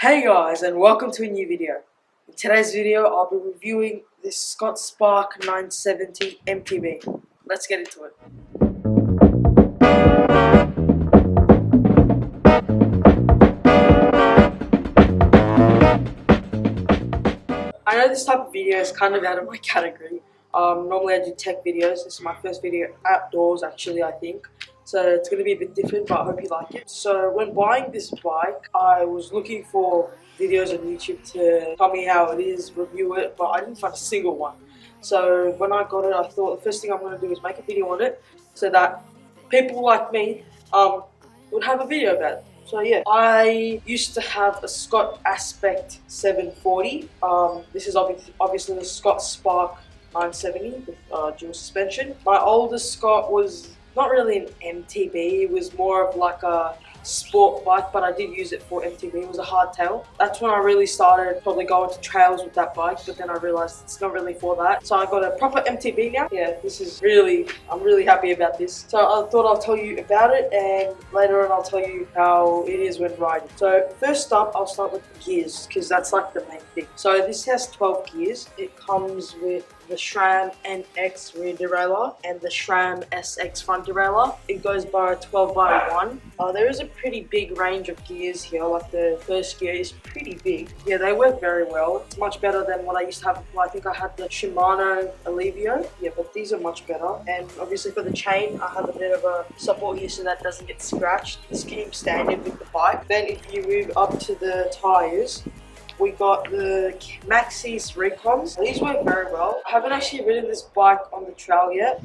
Hey guys, and welcome to a new video. In today's video I'll be reviewing this Scott Spark 970 MTB. Let's get into it. I know this type of video is kind of out of my category. Normally I do tech videos. This is my first video outdoors actually, I think. So it's going to be a bit different, but I hope you like it. So when buying this bike, I was looking for videos on YouTube to tell me how it is, review it, but I didn't find a single one. So when I got it, I thought the first thing I'm going to do is make a video on it so that people like me would have a video about it. So yeah, I used to have a Scott Aspect 740. This is obviously the Scott Spark 970 with dual suspension. My oldest Scott was not really an MTB, it was more of like a sport bike, but I did use it for MTB. It was a hardtail. That's when I really started probably going to trails with that bike, but then I realized it's not really for that. So I got a proper MTB now. Yeah, I'm really happy about this. So I thought I'll tell you about it, and later on I'll tell you how it is when riding. So first up, I'll start with the gears, because that's like the main thing. So this has 12 gears. It comes with the SRAM NX rear derailleur and the SRAM SX front derailleur. It goes by 12x1. There is a pretty big range of gears here. Like the first gear is pretty big. Yeah, they work very well. It's much better than what I used to have. Well, I think I had the Shimano Alivio. Yeah, but these are much better. And obviously for the chain, I have a bit of a support here so that doesn't get scratched. This came standard with the bike. Then if you move up to the tires, we got the Maxxis Recons. These work very well. I haven't actually ridden this bike on the trail yet,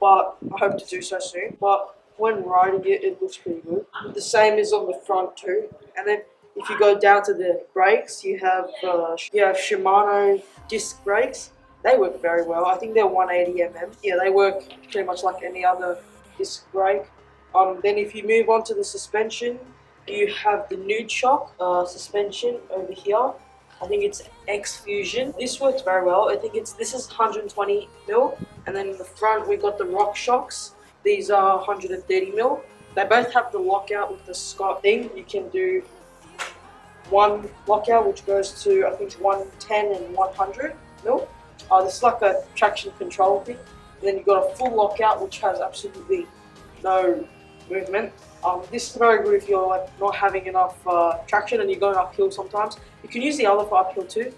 but I hope to do so soon. But when riding it, it looks pretty good. The same is on the front too. And then if you go down to the brakes, you have Shimano disc brakes. They work very well. I think they're 180mm. Yeah, they work pretty much like any other disc brake. Then if you move on to the suspension, you have the Nude Shock suspension over here. I think it's X Fusion. This works very well. I think this is 120mm, and then in the front we got the Rock Shocks. These are 130mm. They both have the lockout with the Scott thing. You can do one lockout which goes to I think 110 and 100mm. This is like a traction control thing. And then you've got a full lockout which has absolutely no movement. This is very good if you're like not having enough traction and you're going uphill sometimes. You can use the other for uphill too.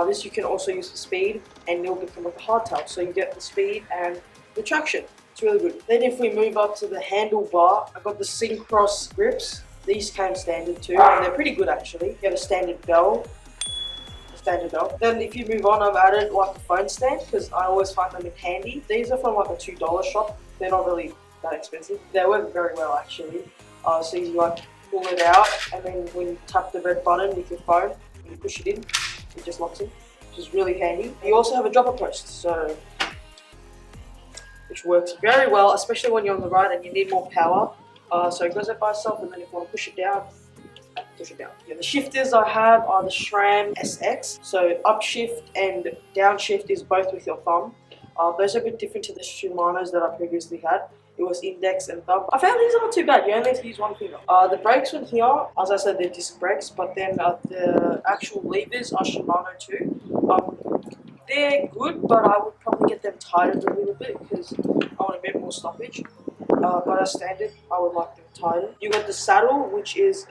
This you can also use for speed, and it'll become like a hardtail. So you get the speed and the traction. It's really good. Then if we move up to the handlebar, I got the Syncross grips. These came standard too, and they're pretty good actually. You have a standard bell. Then if you move on, I've added like a phone stand because I always find them handy. These are from like a $2 shop. They're not really that expensive. They work very well actually. So you like pull it out, and then when you tap the red button with your phone, and you push it in, it just locks in, which is really handy. You also have a dropper post, which works very well, especially when you're on the ride and you need more power. So it goes up by itself, and then if you want to push it down, push it down. Yeah, the shifters I have are the SRAM SX. So upshift and downshift is both with your thumb. Those are a bit different to the Shimanos that I previously had. It was index and thumb. I found these are not too bad. You only have to use one finger. The brakes on here, as I said, they're disc brakes, but then the actual levers are Shimano too. They're good, but I would probably get them tightened a little bit because I want a bit more stoppage. But as standard, I would like them tightened. You got the saddle, which is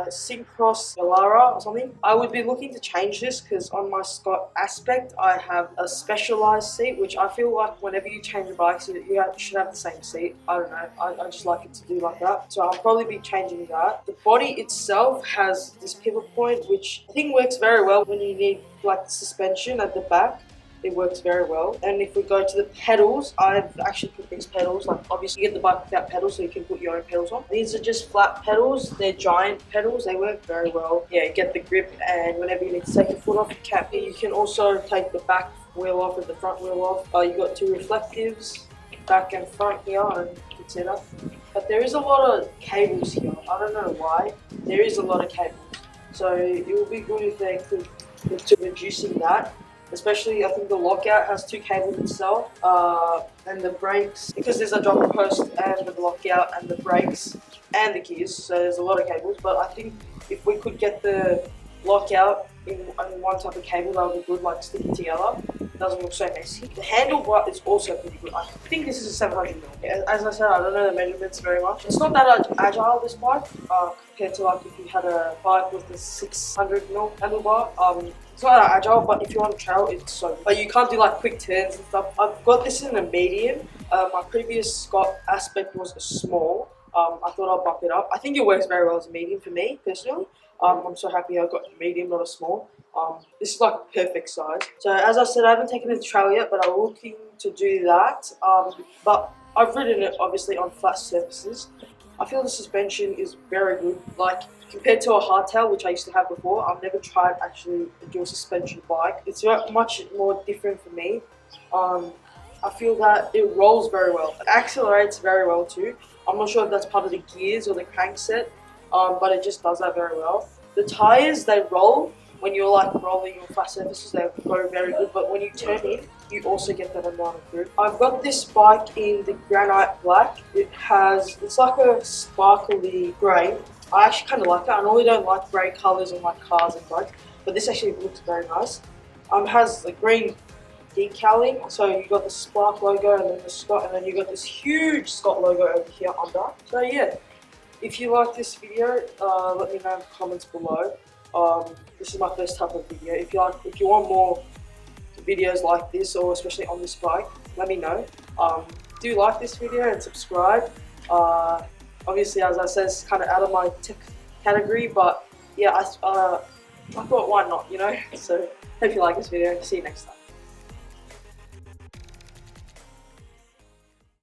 Syncross Velara or something. I would be looking to change this because on my Scott Aspect, I have a specialized seat, which I feel like whenever you change a bike, you should have the same seat. I don't know. I just like it to do like that. So I'll probably be changing that. The body itself has this pivot point, which I think works very well when you need like the suspension at the back. It works very well. And if we go to the pedals, I've actually put these pedals, like obviously you get the bike without pedals so you can put your own pedals on. These are just flat pedals, they're giant pedals, they work very well. Yeah, you get the grip, and whenever you need to take your foot off, you can also take the back wheel off and the front wheel off. You got two reflectives, back and front here, and you can see that. But there is a lot of cables here, I don't know why. There is a lot of cables. So it would be good if they could look to reducing that. Especially, I think the lockout has two cables itself, and the brakes, because there's a dropper post and the lockout and the brakes and the gears, so there's a lot of cables. But I think if we could get the lock out in one type of cable that will be good, like sticking together. It doesn't look so messy. The handlebar is also pretty good. I think this is a 700mm. As I said, I don't know the measurements very much. It's not that agile, this bike, compared to like if you had a bike with the 600mm handlebar. It's not that agile, but if you're on trail, it's so good. But you can't do like quick turns and stuff. I've got this in a medium. My previous Scott Aspect was a small. I thought I'd bump it up. I think it works very well as a medium for me, personally. I'm so happy I got a medium, not a small. This is like a perfect size. So as I said, I haven't taken it to trail yet, but I'm looking to do that. But I've ridden it obviously on flat surfaces. I feel the suspension is very good. Like compared to a hardtail, which I used to have before, I've never tried actually a dual suspension bike. It's much more different for me. I feel that it rolls very well. It accelerates very well too. I'm not sure if that's part of the gears or the crankset, but it just does that very well. The tires, they roll. When you're like rolling on flat surfaces, they go very good, but when you turn in, you also get that amount of grip. I've got this bike in the granite black. It's like a sparkly grey. I actually kind of like it. I normally don't like grey colours on my cars and bikes, but this actually looks very nice. It has the green decaling, so you got the Spark logo and then the Scott, and then you got this huge Scott logo over here under. So yeah, if you like this video, let me know in the comments below. This is my first type of video. If you want more videos like this, or especially on this bike, let me know. Do like this video and subscribe. Obviously, as I said, it's kind of out of my tech category, but yeah, I thought why not, you know? So hope you like this video. See you next time.